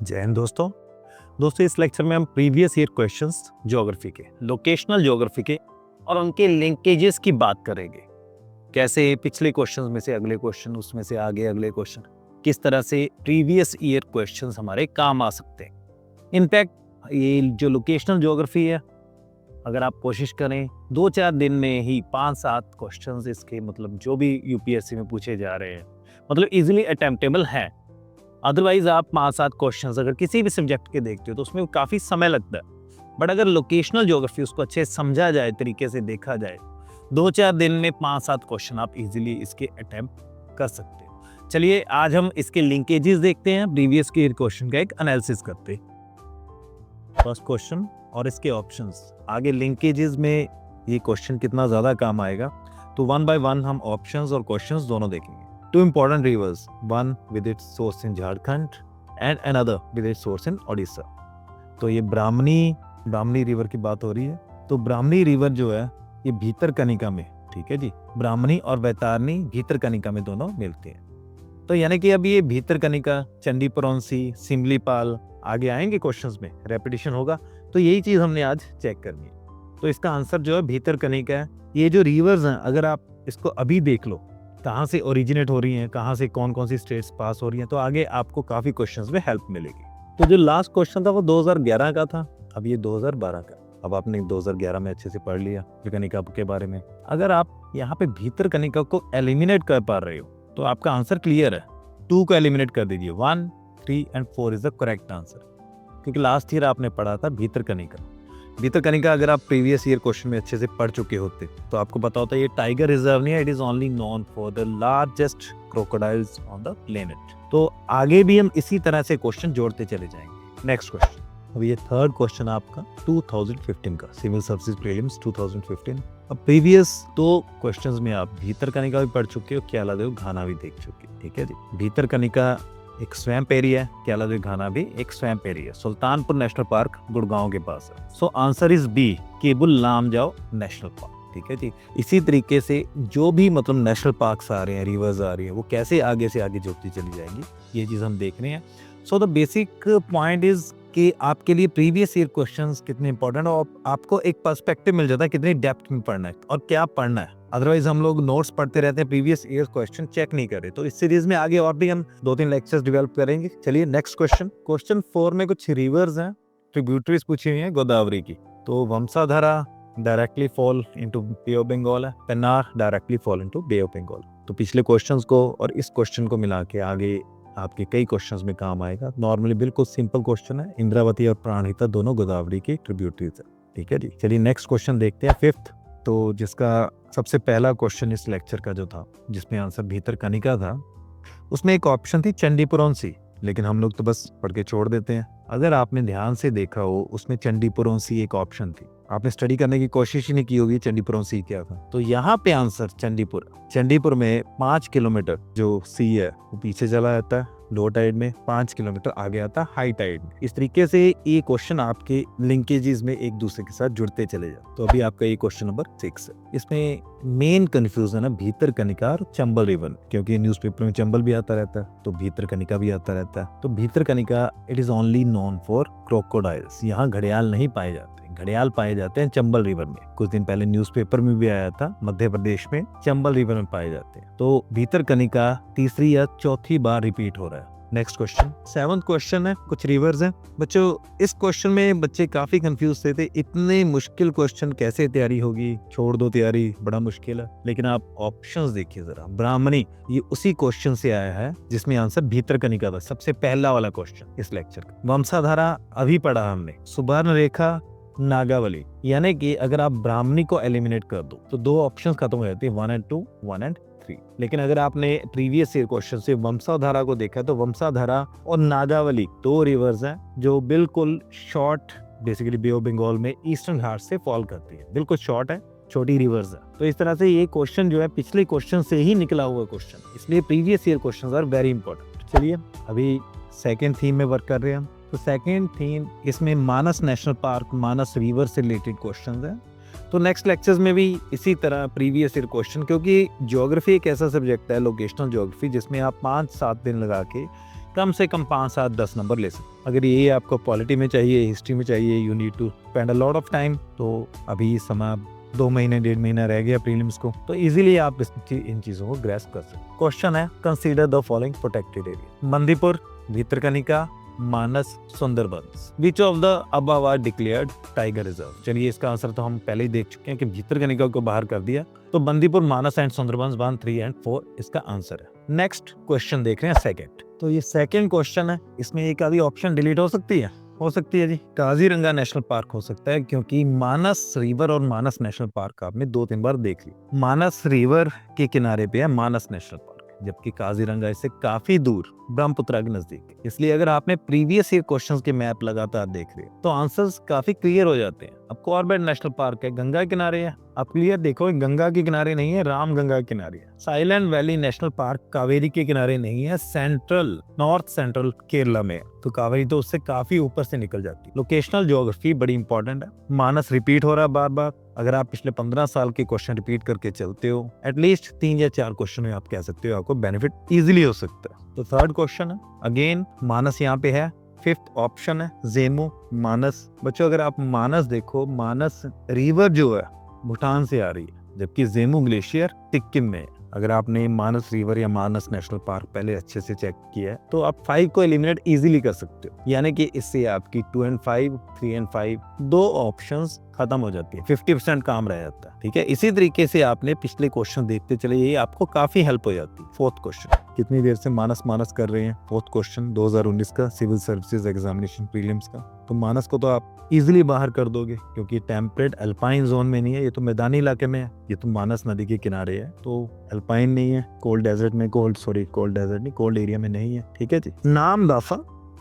जय हिंद दोस्तों इस लेक्चर में हम प्रीवियस ईयर क्वेश्चंस ज्योग्राफी के, लोकेशनल ज्योग्राफी के और उनके लिंकेजेस की बात करेंगे। कैसे पिछले क्वेश्चंस में से अगले क्वेश्चन, उसमें से आगे अगले क्वेश्चन, किस तरह से प्रीवियस ईयर क्वेश्चंस हमारे काम आ सकते हैं। इनफैक्ट ये जो लोकेशनल ज्योग्राफी है, अगर आप कोशिश करें 2-4 दिन में ही 5-7 क्वेश्चंस इसके मतलब जो भी यूपीएससी में पूछे जा रहे हैं मतलब इजीली अटेम्प्टेबल है। अदरवाइज आप 5-7 क्वेश्चंस अगर किसी भी सब्जेक्ट के देखते हो तो उसमें काफ़ी समय लगता है। बट अगर लोकेशनल ज्योग्राफी उसको अच्छे से समझा जाए, तरीके से देखा जाए, 2-4 दिन में 5-7 क्वेश्चन आप इजीली इसके अटेम्प्ट कर सकते हो। चलिए आज हम इसके लिंकेजेस देखते हैं, प्रीवियस ईयर क्वेश्चन का एक एनालिसिस करते हैं। फर्स्ट क्वेश्चन और इसके ऑप्शंस। आगे लिंकेजेस में ये क्वेश्चन कितना ज़्यादा काम आएगा, तो 1 by 1 हम ऑप्शंस और क्वेश्चंस दोनों देखेंगे। Two important rivers, one with its source in Jharkhand and another with its source in Odisha। तो ये ब्राह्मणी रिवर की बात हो रही है। तो ब्राह्मणी रिवर जो है ये भीतरकनिका में, ठीक है जी, ब्राह्मणी और वैतरणी भीतरकनिका में दोनों मिलते हैं। तो यानी कि अब ये भीतरकनिका, चंडीपुरौंसी, सिमलीपाल आगे आएंगे क्वेश्चंस में, रेपिटेशन होगा। तो यही चीज़ हमने आज चेक करनी है। तो इसका आंसर जो है भीतरकनिका है। ये जो रिवर्स हैं अगर आप इसको अभी देख लो कहाँ से ओरिजिनेट हो रही हैं, कहाँ से कौन कौन सी स्टेट्स पास हो रही हैं, तो आगे आपको काफ़ी क्वेश्चंस में हेल्प मिलेगी। तो जो लास्ट क्वेश्चन था वो 2011 का था, अब ये 2012 का। अब आपने 2011 में अच्छे से पढ़ लिया भीतरकनिका के बारे में। अगर आप यहाँ पे भीतरकनिका को एलिमिनेट कर पा रहे हो तो आपका आंसर क्लियर है। 2 को एलिमिनेट कर दीजिए, 1, 3 and 4 is the correct answer. क्योंकि लास्ट ईयर आपने पढ़ा था भीतरकनिका अगर आप प्रीवियस ईयर क्वेश्चन में अच्छे से पढ़ चुके होते तो आपको पता होता है ये टाइगर रिजर्व नहीं है, it is only known for the largest crocodiles on the planet. तो आगे भी हम इसी तरह से क्वेश्चन जोड़ते चले जाएंगे। नेक्स्ट क्वेश्चन, अब ये थर्ड क्वेश्चन आपका 2015 का सिविल सर्विसेज प्रीलिम्स 2015। अब प्रीवियस 2 क्वेश्चंस में आप भीतरकनिका भी पढ़ चुके हो, केलादेव घाना भी देख चुके हो, ठीक है जी। भीतरकनिका एक स्वैम्प एरिया है, केलादेव घाना भी एक swamp area, Sultanpur national park Gurgaon के पास है। So answer is B, Keibul Lamjao national park, ठीक है जी। इसी तरीके से जो भी मतलब नेशनल पार्क्स आ रहे हैं, रिवर्स आ रही है, वो कैसे आगे से आगे जुड़ती चली जाएंगी, ये चीज़ हम देख रहे हैं। So the basic point is कि आपके लिए प्रीवियस ईयर क्वेश्चंस कितने इंपॉर्टेंट है और आपको एक पर्सपेक्टिव मिल जाता है कितनी डेप्थ में पढ़ना है और क्या पढ़ना है। अदरवाइज हम लोग नोट्स पढ़ते रहते हैं, प्रीवियस ईयर क्वेश्चन चेक नहीं कर रहे। तो इस सीरीज में आगे और भी हम 2-3 लेक्चर्स डेवलप करेंगे। चलिए नेक्स्ट क्वेश्चन 4 में कुछ रिवर्स हैं, ट्रिब्यूटरीज पूछी हुई हैं गोदावरी की। तो Vamsadhara directly fall into Bay of Bengal है, Pennar directly fall into Bay of Bengal. तो पिछले क्वेश्चंस को और इस क्वेश्चन को मिला के आगे आपके कई क्वेश्चंस में काम आएगा। नॉर्मली बिल्कुल सिंपल क्वेश्चन है, इंद्रावती और प्राणहिता दोनों गोदावरी की ट्रिब्यूटरीज है, ठीक है जी। चलिए नेक्स्ट क्वेश्चन देखते हैं 5th, तो जिसका सबसे पहला क्वेश्चन इस लेक्चर का जो था जिसमें आंसर भीतरकनिका था, उसमें एक ऑप्शन थी चंडीपुरौंसी, लेकिन हम लोग तो बस पढ़ के छोड़ देते हैं। अगर आपने ध्यान से देखा हो उसमें चंडीपुरौंसी एक ऑप्शन थी, आपने स्टडी करने की कोशिश ही नहीं की होगी चंडीपुरौंसी क्या था। तो यहाँ पे आंसर चंडीपुर में 5 किलोमीटर जो सी है वो पीछे चला जाता है लो टाइड में, 5 किलोमीटर आगे आता है हाई टाइड में। इस तरीके से ये क्वेश्चन आपके लिंकेजेस में एक दूसरे के साथ जुड़ते चले जाते। तो अभी आपका ये क्वेश्चन नंबर 6 है। इसमें मेन कंफ्यूजन है भीतरकनिका और चंबल रिवर, क्योंकि न्यूज़पेपर में चंबल भी आता रहता है तो भीतरकनिका भी आता रहता है। तो Bhitarkanika it is only known for crocodiles, यहाँ घड़ियाल नहीं पाए जाते। घड़ियाल पाए जाते हैं चंबल रिवर में। कुछ दिन पहले न्यूज़पेपर में भी आया था, मध्य प्रदेश में चंबल रिवर में पाए जाते हैं। तो भीतरकनिका तीसरी या चौथी बार रिपीट हो रहा है। नेक्स्ट क्वेश्चन 7th क्वेश्चन है, कुछ रिवर्स हैं बच्चों। इस क्वेश्चन में बच्चे काफी कंफ्यूज थे, इतने मुश्किल क्वेश्चन कैसे तैयारी होगी, छोड़ दो तैयारी, बड़ा मुश्किल है। लेकिन आप ऑप्शंस देखिए जरा, ब्राह्मणी ये उसी क्वेश्चन से आया है जिसमें आंसर भीतरकनिका था, सबसे पहला वाला क्वेश्चन इस लेक्चर का। वंशाधारा अभी पढ़ा हमने, सुवर्ण रेखा, नागावली, यानी कि अगर आप ब्राह्मणी को एलिमिनेट कर दो तो 2 ऑप्शंस खत्म हो जाते हैं, 1 and 2, 1 and 3। लेकिन अगर आपने प्रीवियस ईयर क्वेश्चन से वंशाधारा को देखा तो वंशाधारा और नागावली 2 रिवर्स हैं जो बिल्कुल short, basically bay of Bengal में ईस्टर्न घाट से फॉल करती है, बिल्कुल शॉर्ट है, छोटी रिवर्स है। तो इस तरह से ये क्वेश्चन जो है पिछले क्वेश्चन से ही निकला हुआ क्वेश्चन, इसलिए previous year question are very important. चलिए अभी सेकेंड थीम में वर्क कर रहे हैं हम। तो सेकेंड थीम इसमें मानस नेशनल पार्क, मानस रिवर से रिलेटेड क्वेश्चंस हैं। तो नेक्स्ट लेक्चर्स में भी इसी तरह प्रीवियस ईयर क्वेश्चन, क्योंकि ज्योग्राफी एक ऐसा सब्जेक्ट है, लोकेशनल ज्योग्राफी, जिसमें आप 5-7 दिन लगा के कम से कम 5, 7, 10 नंबर ले सकते। अगर ये आपको पॉलिटी में चाहिए, हिस्ट्री में चाहिए, you need to spend a lot of time, तो अभी इस समय 2 महीने 1.5 महीना रह गया प्रीलिम्स को, तो इजीली आप इन चीजों को ग्रेस्प कर सकते। क्वेश्चन है, consider the following protected area: Bandipur, Bhitarkanika, Manas, Sundarbans. Which of the above are declared tiger reserve? चलिए इसका आंसर तो हम पहले ही देख चुके हैं कि भितरकनिका को बाहर कर दिया, तो बंदीपुर, मानस एंड सुंदरबंस 1, 3 एंड 4 इसका आंसर है। नेक्स्ट क्वेश्चन देख रहे हैं सेकंड। तो ये सेकंड क्वेश्चन है, इसमें एक आधी ऑप्शन डिलीट हो सकती है जी। काजीरंगा नेशनल पार्क हो सकता है, क्योंकि मानस रिवर और मानस नेशनल पार्क आपने 2-3 बार देख ली। मानस रिवर के किनारे पे है मानस नेशनल पार्क, जबकि काजीरंगा इससे काफी दूर ब्रह्मपुत्र के नजदीक है। इसलिए अगर आपने प्रीवियस ईयर क्वेश्चंस के मैप लगातार देख रहे हैं तो आंसर्स काफी क्लियर हो जाते हैं। अब कॉर्बेट नेशनल पार्क है, गंगा के किनारे है। आप क्लियर देखो, गंगा के किनारे नहीं है, राम गंगा के किनारे है। Silent valley national park Kaveri के किनारे नहीं है, सेंट्रल नॉर्थ सेंट्रल केरला में, तो कावेरी तो उससे काफी ऊपर से निकल जाती है। लोकेशनल ज्योग्राफी बड़ी इंपॉर्टेंट है। मानस रिपीट हो रहा है बार बार। अगर आप पिछले 15 साल के क्वेश्चन रिपीट करके चलते हो, एटलीस्ट 3 या 4 क्वेश्चन में आप कह सकते हो आपको बेनिफिट इजीली हो सकता है। तो थर्ड क्वेश्चन है, अगेन मानस यहाँ पे है। फिफ्थ ऑप्शन है जेमू, मानस। बच्चों अगर आप मानस देखो, मानस रिवर जो है भूटान से आ रही है, जबकि जेमू ग्लेशियर सिक्किम में है। अगर आपने मानस रिवर या मानस नेशनल पार्क पहले अच्छे से चेक किया है तो आप 5 को एलिमिनेट इजीली कर सकते हो, यानी कि इससे आपकी 2 and 5, 3 and 5 2 ऑप्शंस खत्म हो जाती है, 50% काम रह जाता है। ठीक है, इसी तरीके से आपने पिछले क्वेश्चन देखते चले, ये आपको काफी हेल्प हो जाती है। फोर्थ क्वेश्चन, कितनी देर से मानस कर रहे हैं? फोर्थ क्वेश्चन 2019 का सिविल सर्विसेज एग्जामिनेशन प्रीलिम्स का। तो मानस को तो आप इजीली बाहर कर दोगे, क्योंकि टेम्परेट अल्पाइन जोन में नहीं है, ये तो मैदानी इलाके में है। ये तो मानस नदी के किनारे है, तो अल्पाइन नहीं है, कोल्ड डेजर्ट में, कोल्ड एरिया में नहीं है। ठीक है जी। Namdapha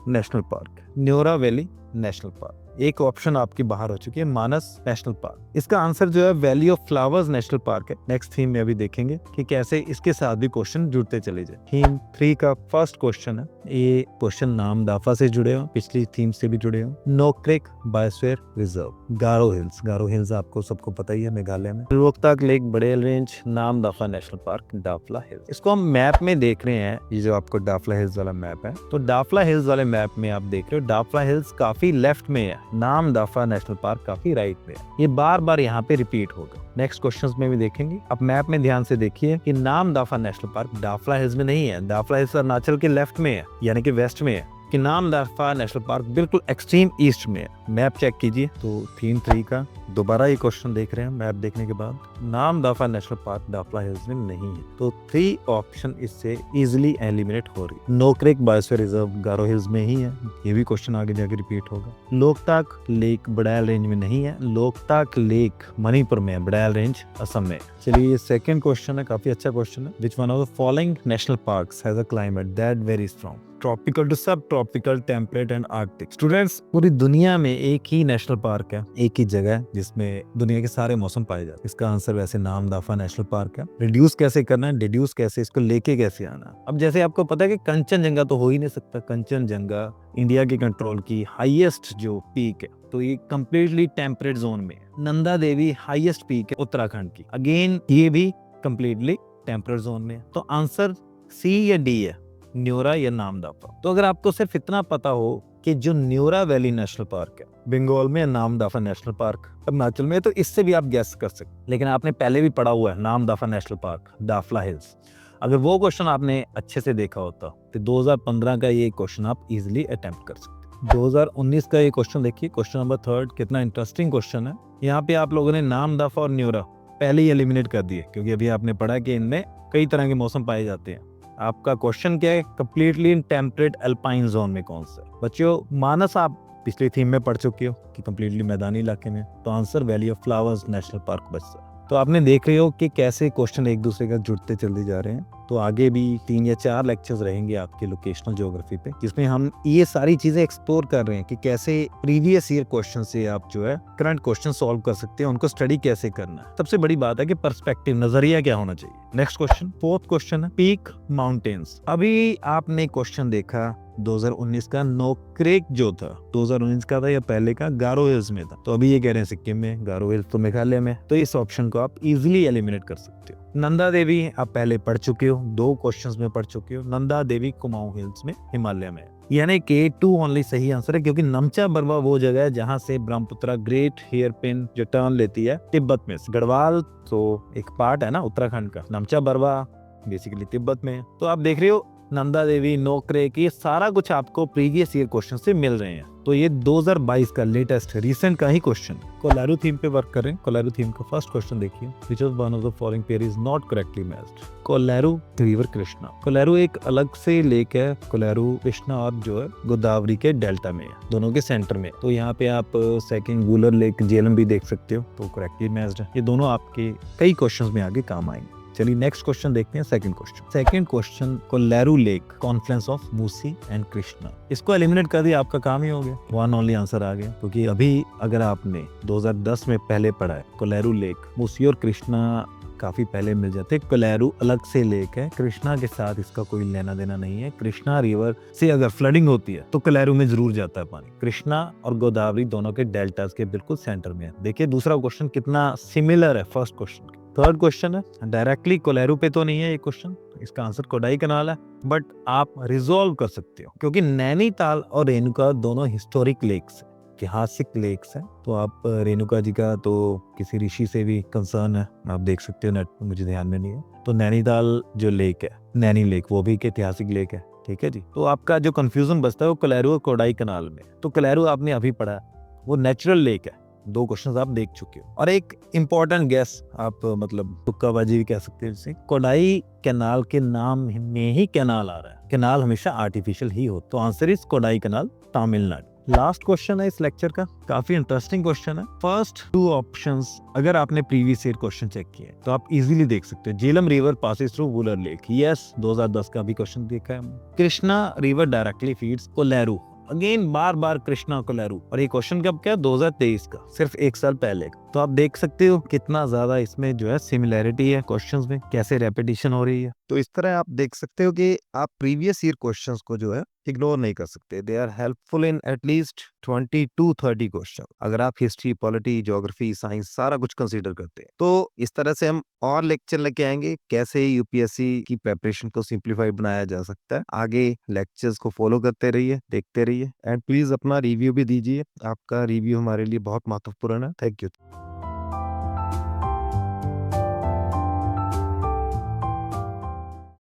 national park, Neora valley national park, एक ऑप्शन आपकी बाहर हो चुकी है, मानस नेशनल पार्क। इसका आंसर जो है valley of flowers national park है। नेक्स्ट थीम में अभी देखेंगे कि कैसे इसके साथ भी क्वेश्चन जुड़ते चले जाए। थीम 3 का फर्स्ट क्वेश्चन है, ये क्वेश्चन नामदफा से जुड़े हो, पिछली थीम से भी जुड़े हो। Nokrek biosphere reserve, Garo hills आपको सबको पता ही है, मेघालय में। Loktak lake Barail range, Namdapha national park, Dafla hills. इसको हम मैप में देख रहे हैं, ये जो आपको डाफला हिल्स वाला मैप है, तो डाफला हिल्स वाले मैप में आप देख रहे हो डाफला हिल्स काफी लेफ्ट में है, नामदफा नेशनल पार्क काफी राइट में है। ये बार बार यहाँ पे रिपीट होगा, नेक्स्ट क्वेश्चंस में भी देखेंगे। अब मैप में ध्यान से देखिए कि Namdapha national park Dafla hills में नहीं है, डाफला हिल्स अरुणाचल के लेफ्ट में है, यानी कि वेस्ट में है, कि नामदफा नेशनल पार्क बिल्कुल एक्सट्रीम ईस्ट में है। मैप चेक कीजिए, तो थीम 3 का दोबारा ये क्वेश्चन देख रहे हैं मैप देखने के बाद, Namdapha national park Dafla hills में नहीं है, तो 3 ऑप्शन इससे इजीली एलिमिनेट हो रही। Nokrek biosphere reserve Garo hills में ही है, ये भी क्वेश्चन आगे जाके रिपीट होगा। लोकताक लेक बड़ायल रेंज में नहीं है, लोकताक लेक मणिपुर में है, बड़ायल रेंज असम में। चलिए ये सेकंड क्वेश्चन है, काफी अच्छा क्वेश्चन है। Which one of the following national parks has a climate that varies from tropical to subtropical, temperate and arctic? Students, पूरी दुनिया में एक ही नेशनल पार्क है, एक ही जगह जिसमें दुनिया के सारे मौसम पाए जाते हैं। इसका आंसर वैसे नामदफा नेशनल पार्क है। रिड्यूस कैसे करना है, डिड्यूस कैसे, इसको लेके कैसे आना। अब जैसे आपको पता है कि कंचनजंगा तो हो ही नहीं सकता, कंचनजंगा इंडिया के कंट्रोल की हाईएस्ट जो पीक है, तो ये कंप्लीटली टेम्परेट जोन में है। नंदा देवी हाईएस्ट पीक है उत्तराखंड की, अगेन ये भी कंप्लीटली टेम्परेट जोन में है। तो आंसर सी या डी है, न्योरा या नामदफा। तो अगर आपको सिर्फ इतना पता हो कि जो न्योरा वैली नेशनल पार्क है बंगाल में, नामदफा नेशनल पार्क अरुणाचल में, तो इससे भी आप गैस कर सकते। लेकिन आपने पहले भी पढ़ा हुआ है Namdapha national park Dafla hills, अगर वो क्वेश्चन आपने अच्छे से देखा होता तो 2015 का ये क्वेश्चन आप इजिली अटेम्प्ट कर सकते। 2019 का ये क्वेश्चन देखिए, क्वेश्चन नंबर 3, कितना इंटरेस्टिंग क्वेश्चन है। यहाँ पे आप लोगों ने नामदफा और न्योरा पहले ही एलिमिनेट कर दिए, क्योंकि अभी आपने पढ़ा कि इनमें कई तरह के मौसम पाए जाते हैं। आपका क्वेश्चन क्या है, completely in temperate alpine zone में कौन सा? बच्चों मानस आप पिछली थीम में पढ़ चुके हो कि कंप्लीटली मैदानी इलाके में, तो answer valley of flowers national park बचता है। तो आपने देख रहे हो कि कैसे क्वेश्चन एक दूसरे का जुड़ते चलते जा रहे हैं। तो आगे भी 3 या 4 लेक्चर्स रहेंगे आपके लोकेशनल ज्योग्राफी पे, जिसमें हम ये सारी चीजें एक्सप्लोर कर रहे हैं कि कैसे प्रीवियस ईयर क्वेश्चन से आप जो है करंट क्वेश्चन सॉल्व कर सकते हैं, उनको स्टडी कैसे करना है। सबसे बड़ी बात है कि पर्सपेक्टिव, नजरिया क्या होना चाहिए। नेक्स्ट क्वेश्चन, फोर्थ क्वेश्चन है पीक माउंटेन्स। अभी आपने क्वेश्चन देखा 2019 का, नोक्रेक जो था 2019 का था या पहले का, गारो हिल्स में था। तो अभी ये कह रहे हैं सिक्किम में, गारो हिल्स तो मेघालय में, तो इस ऑप्शन को आप इजीली एलिमिनेट कर सकते हो। नंदा देवी आप पहले पढ़ चुके हो हो, 2 क्वेश्चंस में पढ़ चुके हो। नंदा देवी कुमाऊं हिल्स में, हिमालय में, यानी कि 2 ओनली सही आंसर है, क्योंकि नमचा बरवा वो जगह है जहां से ब्रह्मपुत्रा ग्रेट हेयरपिन जो टर्न लेती है तिब्बत में से। गढ़वाल तो एक पार्ट है ना उत्तराखंड का, नमचा बरवा बेसिकली तिब्बत में है। तो आप देख रहे हो नंदा देवी, नोकरेक, ये सारा कुछ आपको प्रीवियस ईयर क्वेश्चन से मिल रहे हैं। तो ये 2022 का लेटेस्ट रिसेंट का ही क्वेश्चन। कोलारू थीम पे वर्क कर रहे हैं। कोलारू थीम का फर्स्ट क्वेश्चन देखिए, which of one of the following pair is not correctly matched. Kolleru river Krishna. Kolleru एक अलग से लेक है। कोलारू कृष्णा और जो है गोदावरी के डेल्टा में है, दोनों के सेंटर में। तो यहाँ पे आप सेकंड वुलर लेक जेलम भी देख सकते हो, तो करेक्टली मैच्ड है। ये दोनों आपके कई क्वेश्चंस में आगे काम आएंगे। चलिए नेक्स्ट क्वेश्चन देखते हैं, second question. Second question, Kolleru lake confluence of Musi and Krishna. इसको एलिमिनेट कर दिया, आपका काम ही हो गया, वन ओनली आंसर आ गया। क्योंकि अभी अगर आपने 2010 में पहले पढ़ा है कोलारू लेक, मूसी और कृष्णा काफी पहले मिल जाते। कोलारू अलग से लेक है, कृष्णा के साथ इसका कोई लेना देना नहीं है। कृष्णा रिवर से अगर फ्लडिंग होती है तो कोलारू में जरूर जाता है पानी। कृष्णा और गोदावरी दोनों के डेल्टास के बिल्कुल सेंटर में है। देखिए दूसरा क्वेश्चन कितना सिमिलर है फर्स्ट क्वेश्चन के। थर्ड क्वेश्चन है, डायरेक्टली कोलारू पे तो नहीं है ये क्वेश्चन, इसका आंसर कोडाई कनाल है, बट आप रिजॉल्व कर सकते हो क्योंकि नैनीताल और रेणुका दोनों हिस्टोरिक लेक्स है, ऐतिहासिक लेक्स हैं। तो आप रेणुका जी का तो किसी ऋषि से भी कंसर्न है, आप देख सकते हो नेट पर, मुझे ध्यान में नहीं है। तो नैनीताल जो लेक है, नैनी लेक, वो भी एक ऐतिहासिक लेक है, ठीक है जी। तो आपका जो कंफ्यूजन बचता है वो कोलारू और कोडाई कनाल में। तो कोलारू आपने अभी पढ़ा, वो नेचुरल लेक है, 2 क्वेश्चंस आप देख चुके हो। और एक इंपॉर्टेंट गेस, आप मतलब तुक्काबाजी भी कह सकते हैं जैसे, कोडाई कैनाल के नाम में ही कैनाल आ रहा है। कैनाल हमेशा आर्टिफिशियल ही हो, तो answer is Kodai canal, Tamil Nadu. Last question है इस लेक्चर का, काफी इंटरेस्टिंग क्वेश्चन है। फर्स्ट 2 ऑप्शंस अगर आपने प्रीवियस ईयर क्वेश्चन चेक किए तो आप इजीली देख सकते हो। Jhelum river passes through Wular lake, yes 2010 का भी क्वेश्चन देखा है हमने। Krishna river directly feeds Kolleru, again बार बार कृष्णा कोलारू। और ये क्वेश्चन कब क्या, 2023 का, सिर्फ 1 साल पहले का। तो आप देख सकते हो कितना ज्यादा इसमें जो है सिमिलैरिटी है क्वेश्चंस में, कैसे रेपिटेशन हो रही है। तो इस तरह आप देख सकते हो कि आप प्रीवियस ईयर क्वेश्चंस को जो है इग्नोर नहीं कर सकते। They are helpful in at least 20 to 30 question, अगर आप हिस्ट्री, पॉलिटी, ज्योग्राफी, साइंस सारा कुछ कंसीडर करते हैं। तो इस तरह से हम और लेक्चर लेके आएंगे कैसे यूपीएससी की प्रिपरेशन को सिंप्लीफाई बनाया जा सकता है। आगे लेक्चर्स को फॉलो करते रहिए, देखते रहिए, एंड प्लीज अपना रिव्यू भी दीजिए। आपका रिव्यू हमारे लिए बहुत महत्वपूर्ण है। Thank you.